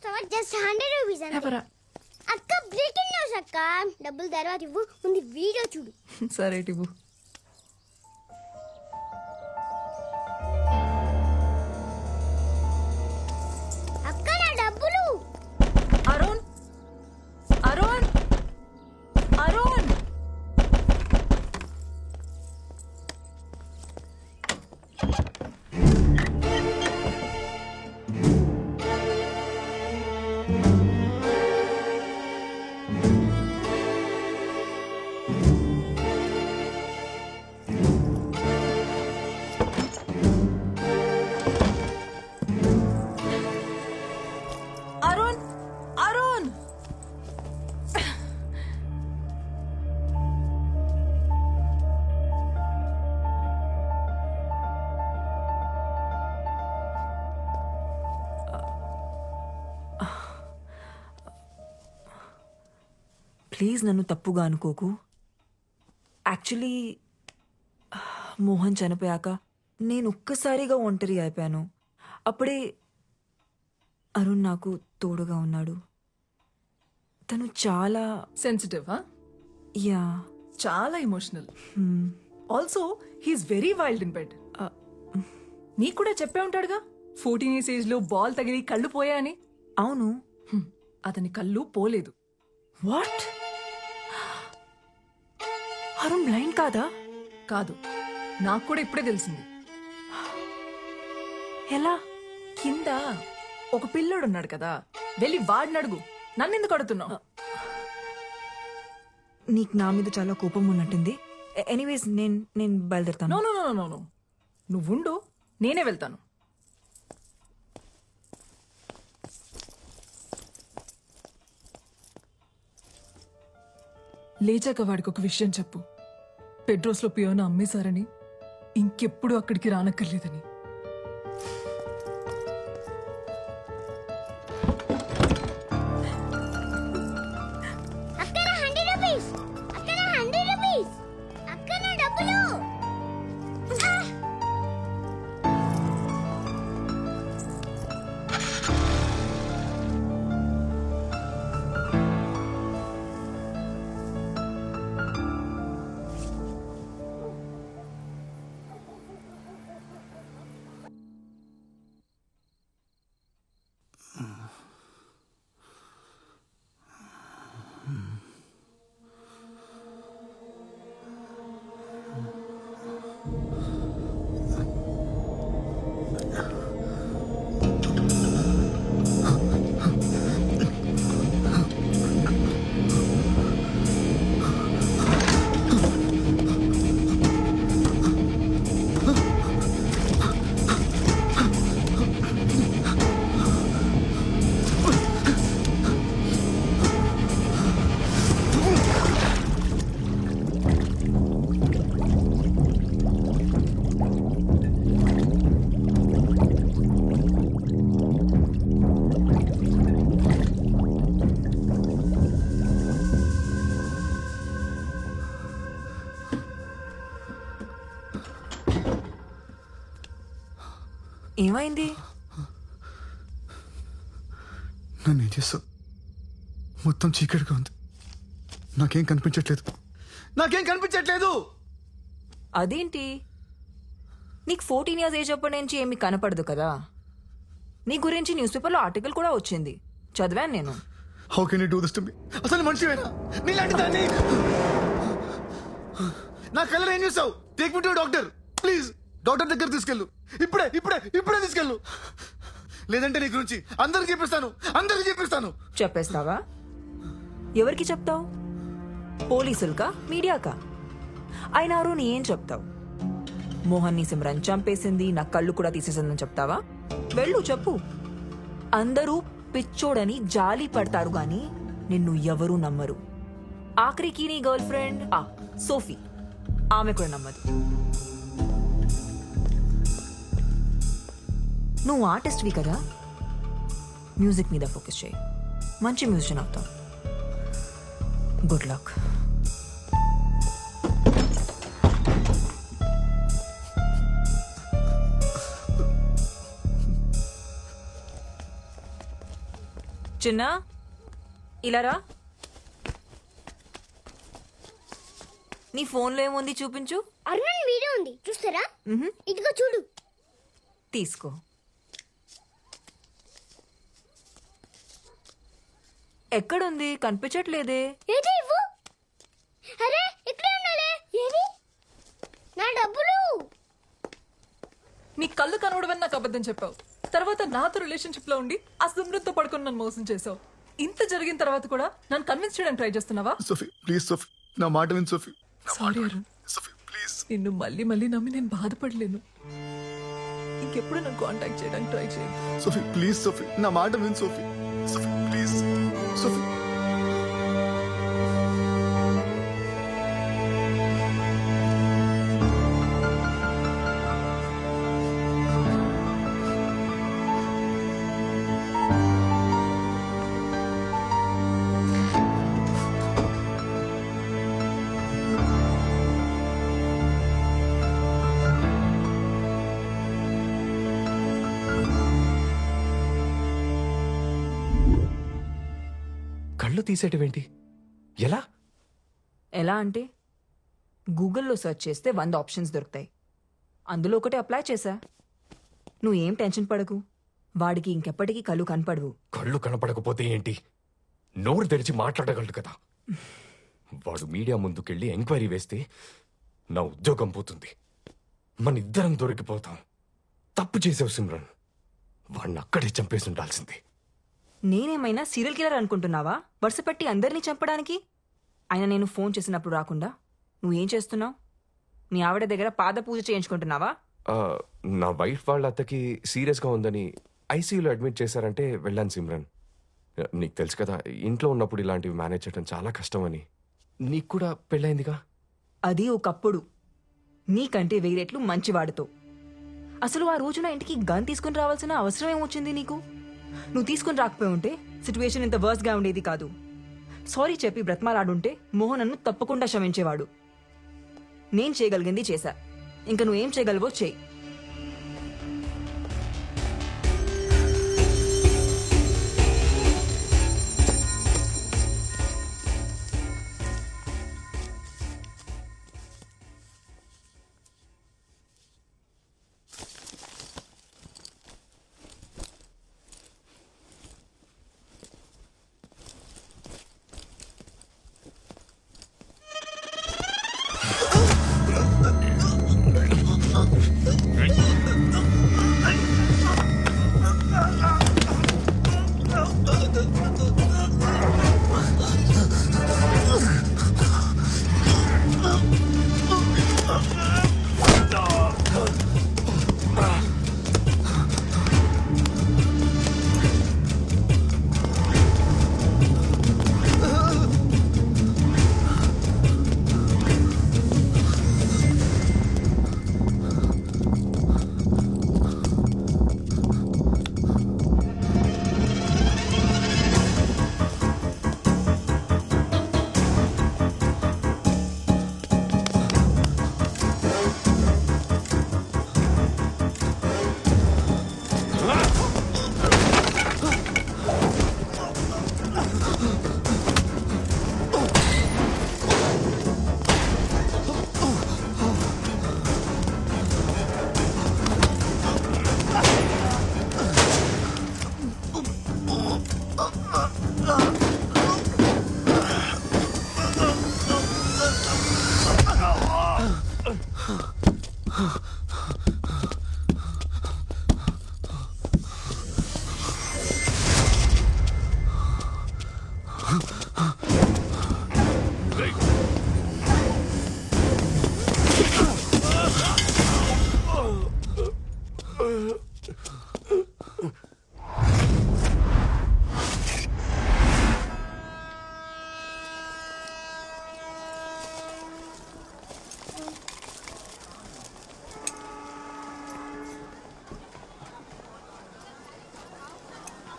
చూస్తావా? Just 100 rupees అంతే. అక్క బ్రేకింగ్ న్యూస్ అక్క. డబ్బులు తర్వాత ఇవ్వు, ముందు వీడియో చూడు. సరే ఇవ్వు. అక్క నా డబ్బులు. అరుణ్ అరుణ్ అరుణ్ అరుణ్ అరుణ్ ప్లీజ్ నన్ను తప్పుగా అనుకోకు. యాక్చువల్లీ మోహన్ చనిపోయాక నేను ఒక్కసారిగా ఒంటరి అయిపోయాను. అప్పుడే అరుణ్ నాకు తోడుగా ఉన్నాడు. తను చాలా సెన్సిటివ్. యా చాలా emotional. Also he's very wild in bed. నీకు కూడా చెప్పే ఉంటాడుగా 14 years ఏజ్ లో బాల్ తగిలి కళ్ళు పోయాయని. అవును. అతని కళ్ళు పోలేదు. వాట్? అరుణ్ బ్లైండ్ కాదా? కాదు, నాకు కూడా ఇప్పుడే తెలిసింది. ఎలా? కింద ఒక పిల్లోడు ఉన్నాడు కదా, వెళ్ళి వాడిని అడుగు. నన్ను ఎందుకు అడుగుతున్నావు? నీకు నా మీద చాలా కోపం ఉన్నట్టుంది. ఎనీవేస్ నేను బయలుదేరుతాను. No no no no no, నువ్వుండు, నేనే వెళ్తాను. లేచాక వాడికి ఒక విషయం చెప్పు. పెడ్రోస్ లో పియోన అమ్మేశారని, ఇంకెప్పుడు అక్కడికి రానక్కర్లేదని. అక్క నా 100 రూపీస్. అక్క నా 100 రూపీస్. అక్క నా డబ్బులు. ఏమైంది? నన్ను ఏం చేస్తావు? మొత్తం చీకటిగా ఉంది. నాకేం కనిపించట్లేదు. అదేంటి? నీకు 14 years ఏజ్ అప్పటి నుంచి ఏమీ కనపడదు కదా. నీ గురించి న్యూస్ పేపర్లో ఆర్టికల్ కూడా వచ్చింది, చదివాను నేను. How can you do this to me? అసలు మనిషివేనా? నీలాంటి దాన్ని నా కళ్ళలో ఏం చూసావు? Take me to doctor please. Doctor దగ్గర తీసుకెళ్ళు. ఇప్పుడే తీసుకెళ్ళు. లేదంటే నీ గురించి అందరికి చెప్పిస్తాను. చెప్పేస్తావా? ఎవరికి చెప్తావు? పోలీసులకా, మీడియాకా? అయినా నీ ఏం చెప్తావు? మోహన్ ని సిమ్రన్ చంపేసింది, నా కళ్ళు కూడా తీసేసిందని చెప్తావా? వెళ్ళు చెప్పు. అందరూ పిచ్చోడని జాలి పడతారు గాని నిన్ను ఎవరూ నమ్మరు. ఆఖరికి నీ గర్ల్ ఫ్రెండ్ సోఫీ, ఆమె కూడా నమ్మదు. నువ్వు ఆర్టిస్ట్వి కదా, మ్యూజిక్ మీద ఫోకస్ చేయి. మంచి మ్యూజిషియన్ అవుతావు. Good luck. చిన్న ఇలా రా. నీ ఫోన్లో ఏముంది చూపించు. అరుణ్ వీడియో ఉంది చూస్తారా? మ్హూ. ఇదిగో చూడు. తీసుకో. ఎక్కడుంది? కనిపించట్లేదే. ఏది ఇవ్వు. అరే ఇక్కడే ఉండాలి. ఏది? నా డబ్బులు. నీ కళ్ళు కనవడమని నాకు అబద్ధం చెప్పావు. తర్వాత నాతో రిలేషన్షిప్ లో ఉండి ఆ సిమ్రన్తో పడుకుని నన్ను మోసం చేసావు. ఇంత జరిగిన తర్వాత కూడా నన్ను కన్విన్స్ చేయడానికి ట్రై చేస్తున్నావా? సోఫీ ప్లీజ్ సోఫీ, నా మాట విను Sophie. Sorry Arun, Sophie please. నిన్ను మళ్ళీ మళ్ళీ నమ్మి నేను బాధపడలేను. ఇంకెప్పుడు నన్ను కాంటాక్ట్ చేయడానికి ట్రై చేయండి. సోఫీ ప్లీజ్ సోఫీ, నా మాట విను సోఫీ. Sophie please Sophie. కళ్ళు తీసేటవేంటి? ఎలా? ఎలా అంటే గూగుల్లో సెర్చ్ చేస్తే 100 ఆప్షన్స్ దొరుకుతాయి. అందులో ఒకటి అప్లై చేశా. నువ్వు ఏం టెన్షన్ పడకు, వాడికి ఇంకెప్పటికీ కళ్ళు కనపడవు. కళ్ళు కనపడకపోతే ఏంటి? నోరు తెరిచి మాట్లాడగలడు కదా. వాడు మీడియా ముందుకెళ్ళి ఎంక్వైరీ వేస్తే నా ఉద్యోగం పోతుంది. మన ఇద్దరం దొరికిపోతాం. తప్పు చేసావు సిమ్రన్. వాడిని అక్కడే చంపేసి ఉండాల్సింది. నేనేమైనా సీరియల్ కిల్లర్ అనుకుంటున్నావా వరుసపెట్టి అందరినీ చంపడానికి? అయినా నేను ఫోన్ చేసినప్పుడు రాకుండా నువ్వేం చేస్తున్నావు? మీ ఆవిడ దగ్గర పాద పూజ చేయించుకుంటున్నావా? ఆ, నా వైఫ్ వాళ్ళ అత్తకి సీరియస్గా ఉందని ఐసీయూలో అడ్మిట్ చేశారంటే వెళ్ళాను సిమ్రన్. నీకు తెలుసు కదా, ఇంట్లో ఉన్నప్పుడు ఇలాంటివి మేనేజ్ చేయడం చాలా కష్టమని. నీకు కూడా పెళ్ళైందిగా. అది ఒకప్పుడు. నీకంటే వేరేట్లు మంచివాడితో. అసలు ఆ రోజున ఇంటికి గన్ తీసుకుని రావాల్సిన అవసరం ఏమొచ్చింది నీకు? నువ్వు తీసుకుని రాకపోయి ఉంటే సిచ్యువేషన్ ఇంత వర్స్గా ఉండేది కాదు. సారీ చెప్పి బ్రతమాలాడుంటే మోహన్ నన్ను తప్పకుండా క్షమించేవాడు. నేను చేయగలిగింది చేశా. ఇంకా నువ్వేం చేయగలవో చెయ్యి.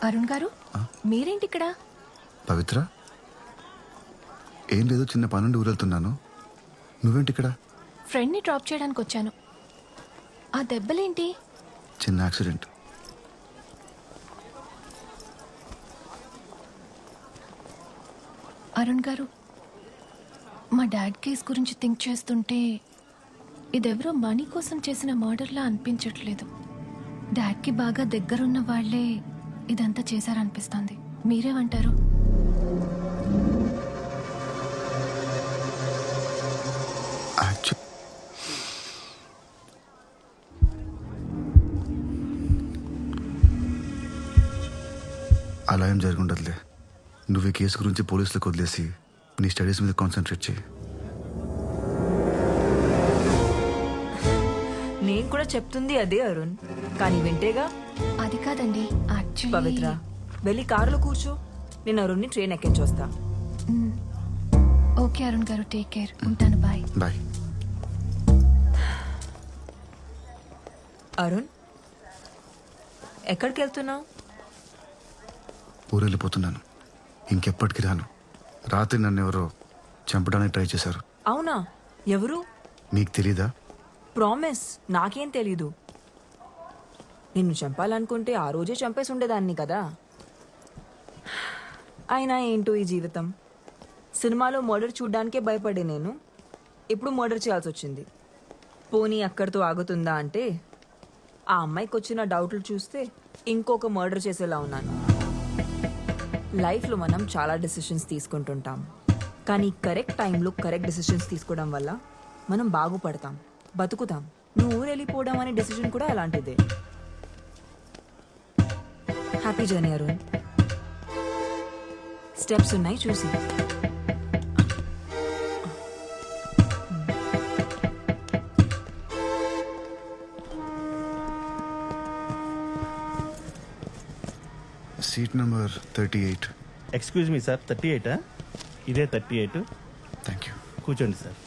అరుణ్ గారు, మీరేంటి ఇక్కడ? పవిత్ర, ఏం లేదు, చిన్న పనుండి ఊరెళ్తున్నాను. నువ్వేంటి ఇక్కడ? ఫ్రెండ్ని డ్రాప్ చేయడానికి వచ్చాను. ఆ దెబ్బలేంటి? చిన్న యాక్సిడెంట్. అరుణ్ గారు, మా డాడ్ కేస్ గురించి థింక్ చేస్తుంటే ఇదెవరో మనీ కోసం చేసిన మర్డర్లా అనిపించట్లేదు. డాడ్కి బాగా దగ్గరున్న వాళ్లే ఇదంతా చేశారనిపిస్తుంది. మీరేమంటారు? అలా ఏం జరుగుండదులే. నువ్వు ఈ కేసు గురించి పోలీసులకు వదిలేసి నీ స్టడీస్ మీద కాన్సన్ట్రేట్ చేయి. నేను కూడా చెప్తుంది అదే అరుణ్, కానీ వింటేగా. అది కాదండి, పవిత్ర, వెళ్ళి కారులో కూర్చో. నేను అరుణ్ని ట్రైన్ ఎక్కించొస్తా. ఓకే అరుణ్ గారు, టేక్ కేర్. ఉంటాను, బాయ్. బాయ్. అరుణ్, ఎక్కడికి వెళ్తున్నావు? ఊరు వెళ్ళిపోతున్నాను. ఇంకెప్పటికి రాను. రాత్రి నన్ను ఎవరో చంపడానికి ట్రై చేశారు. అవునా? ఎవరు? నీకు తెలీదా? ప్రామిస్, నాకేం తెలీదు. నిన్ను చంపాలనుకుంటే ఆ రోజే చంపేసి ఉండేదాన్ని కదా. అయినా ఏంటో ఈ జీవితం. సినిమాలో మర్డర్ చూడ్డానికే భయపడే నేను ఇప్పుడు మర్డర్ చేయాల్సి వచ్చింది. పోనీ అక్కడితో ఆగుతుందా అంటే ఆ అమ్మాయికి వచ్చిన డౌట్లు చూస్తే ఇంకొక మర్డర్ చేసేలా ఉన్నాను. లైఫ్లో మనం చాలా డెసిషన్స్ తీసుకుంటుంటాం, కానీ కరెక్ట్ టైంలో కరెక్ట్ డెసిషన్స్ తీసుకోవడం వల్ల మనం బాగుపడతాం, బతుకుతాం. నువ్వు ఊరు వెళ్ళిపోవడం అనే డెసిషన్ కూడా అలాంటిదే. Happy journey Arun. స్టెప్స్ ఉన్నాయి చూసి. Seat number 38. Excuse me sir, 38? ఇదే 38. Thank you. కూర్చోండి సార్.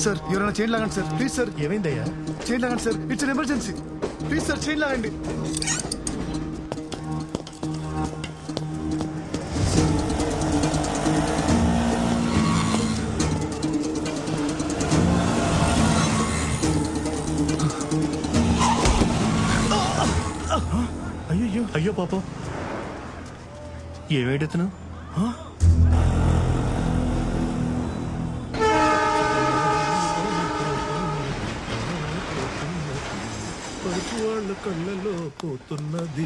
సార్, ఎవరైనా చైన్ లాగండి సార్, ప్లీజ్ సార్. ఏమైందయ్యా? చైన్ లాగండి sir, it's an emergency. Please sir, chain లాగండి. అయ్యో అయ్యో పాపం, ఏమేడుతున్నావు? వాళ్ళ కళ్ళలో పోతున్నది.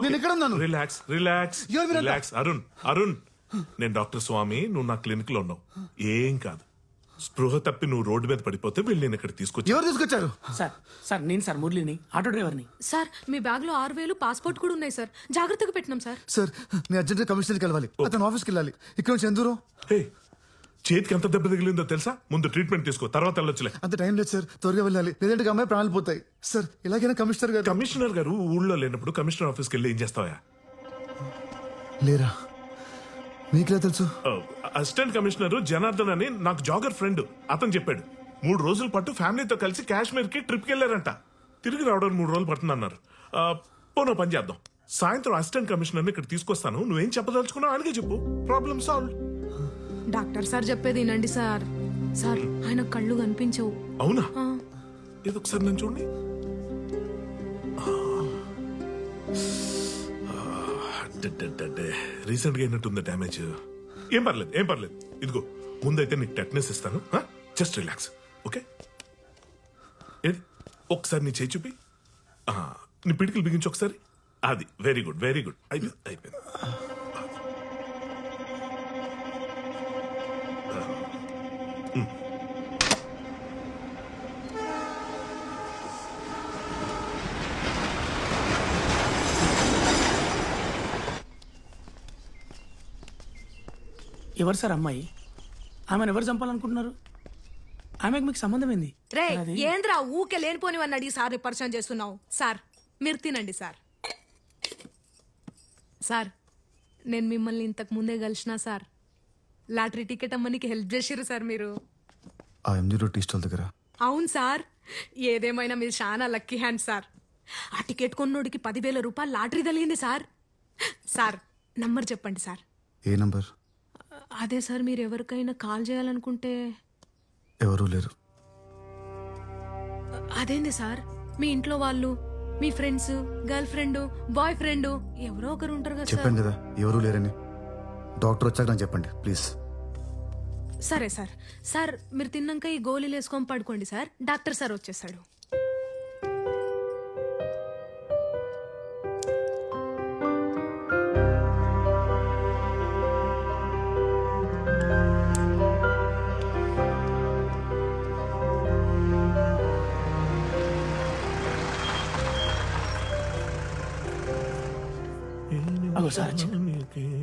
నేను ఎక్కడ ఉన్నాను? Relax relax relax. Arun Arun, నేను డాక్టర్ స్వామి, నువ్వు నా క్లినిక్ లో ఉన్నావు. ఏం కాదు. స్పృహ తప్పి నువ్వు రోడ్డు మీద పడిపోతే వెళ్ళి నేను ఇక్కడ తీసుకొచ్చి. ఎవరు తీసుకొచ్చారు? సార్ నేను సార్ మురళిని, ఆటో డ్రైవర్ని. సార్ మీ బ్యాగ్ లో 6,000 పాస్పోర్ట్ కూడా ఉన్నాయి సార్, జాగ్రత్తగా పెట్టినాం సార్. సార్, నేను అర్జెంట్ కమిషనర్కి వెళ్ళాలి. అతను ఆఫీస్కి వెళ్ళాలి. ఇక్కడ నుంచి ఎంత దూరం? చేతికి ఎంత దెబ్బ తగిలిందో తెలుసా? ముందు ట్రీట్మెంట్ తీసుకో, తర్వాత వెళ్ళొచ్చులే. అంత టైం లేదు సార్, త్వరగా వెళ్ళాలి, లేదంటే అమ్మాయి ప్రాణాలు పోతాయి. సార్, ఎలాగైనా కమిషనర్ గారు ఊళ్ళో లేనప్పుడు కమిషనర్ ఆఫీస్కి వెళ్ళి ఏం చేస్తావా? లేరా? మీకులా తెలుసు? అసిస్టెంట్ కమిషనర్ జనార్దన్ అని నాకు జాగర్ ఫ్రెండ్, అతను చెప్పాడు. 3 రోజుల పాటు ఫ్యామిలీతో కలిసి కాశ్మీర్ కి ట్రిప్ కి వెళ్ళారంట. తిరిగి రావడానికి 3 రోజులు పడుతుందన్నారు. పోనో పని చేద్దాం, సాయంత్రం అసిస్టెంట్ కమిషనర్ ఇక్కడ తీసుకొస్తాను. నువ్వేం చెప్పదలుచుకున్నావు ఆయనకే చెప్పు, ప్రాబ్లం సాల్వ్. డాక్టర్ సార్ చెప్పేది వినండి సార్. సార్, ఆయన కళ్ళు కనిపించవు. అవునా? ఏదో ఒకసారి నన్ను చూడండి. రీసెంట్ గా అయినట్టుంది డ్యామేజ్. ఏం పర్లేదు ఏం పర్లేదు. ఇదిగో ముందైతే నీకు టెట్నెస్ ఇస్తాను. Just relax, okay? ఏది ఒకసారి నీ చేయి చూపి, నీ పిడికిలు బిగించి ఒకసారి. అది వెరీ గుడ్ వెరీ గుడ్. అయిపోయింది అయిపోయింది. ఎవరు సార్ అమ్మాయి? ఆమెను ఎవరు చంపాలనుకుంటున్నారు? ఆమెకు మీకు సంబంధం ఏంది రే ఏంద్రా ఊకే లేనిపోనివని అడిగి సార్ పరిచయం చేస్తున్నావు. సార్ మీరు తినండి సార్. సార్ నేను మిమ్మల్ని ఇంతకు ముందే కలిసినా సార్. లాటరీ టికెట్ అమ్మనికి హెల్ప్ చేసిర్రు సార్ మీరు. ఆ ఎంజీ రోడ్ టీ స్టాల్ దగ్గర. అవును సార్, ఏదేమైనా మీరు చాలా లక్కీ హ్యాండ్ సార్. ఆ టికెట్ కొన్నోడికి 10,000 రూపాయలు లాటరీ తగిలింది సార్. సార్ నంబర్ చెప్పండి సార్. ఏ నంబర్? అదే సార్, మీరు ఎవరికైనా కాల్ చేయాలనుకుంటే. ఎవరూ లేరు. అదేంది సార్, మీ ఇంట్లో వాళ్ళు, మీ friends, girlfriend, boyfriend ఎవరో ఒకరు ఉంటారు కదా సార్. చెప్పాను కదా ఎవరూ లేరని. డాక్టర్ వచ్చాక నాకు చెప్పండి ప్లీజ్. సరే సార్. సార్ మీరు తిన్నాక ఈ గోళీలు వేసుకొని పడుకోండి సార్. డాక్టర్ సార్ వచ్చేసాడు. అగో సార్ వచ్చారు.